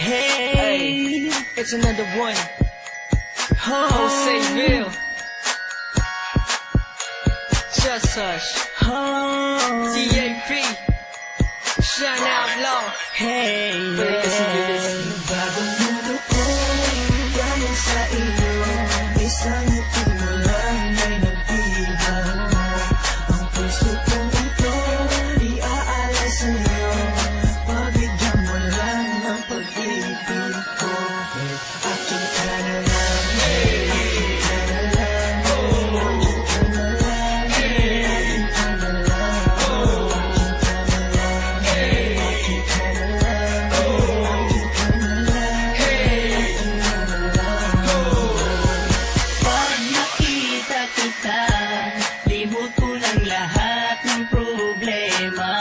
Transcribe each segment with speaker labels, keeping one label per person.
Speaker 1: Hey, it's another one. Joseville. Just Hush. TAP. Shine Outlaw. Hey,
Speaker 2: Bagong mundo ko, galing sa iyo. Isang ngiti mo lang ay nagdihaw. Ang puso kong ito, iaalay sa'yo. Pabigyan mo lang ng pag-ibig ko. Akin ka na lang, akin ka na lang, akin ka na lang, akin ka na lang, akin ka na lang, akin ka na lang.
Speaker 3: Pag nakita kita, limot ko lang lahat ng problema.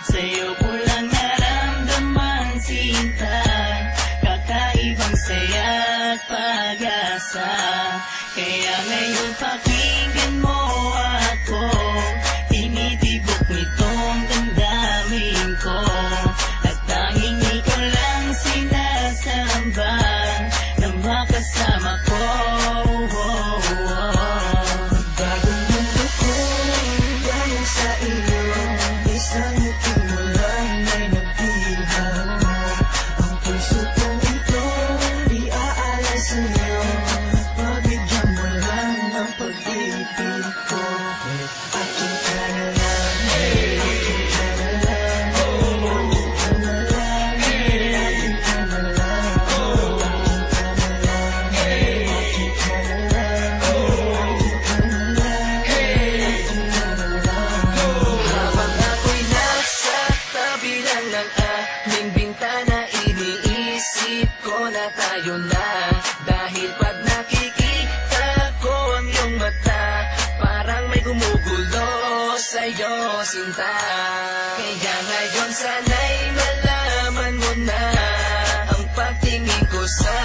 Speaker 3: Sa'yo ko lang naramdaman sinta, kakaibang saya at pag-asa. Kaya ngayon pakinggan mo ako, tinitibok nitong damdamin ko. At tanging ikaw lang sinasamba na makasama ko.
Speaker 2: Bagong mundo ko, galing sa iyo. Isang ngiti mo lang ay nagdihaw. Ang puso kong ito, iaalay sa'yo. Pabigyan mo lang ng pag-ibig ko. Akin ka na lang, akin ka na lang, akin ka na lang, akin ka na lang, akin ka na lang, akin ka na lang, akin ka na lang, akin ka na lang.
Speaker 1: habang ako'y nasa tabi lang ng aming bintana, iniisip ko na tayo na. Dahil pag nakikita ko ang iyong mata, parang may gumugulo sa'yo, sinta. Kaya ngayon sana'y malaman mo na ang pagtingin ko sa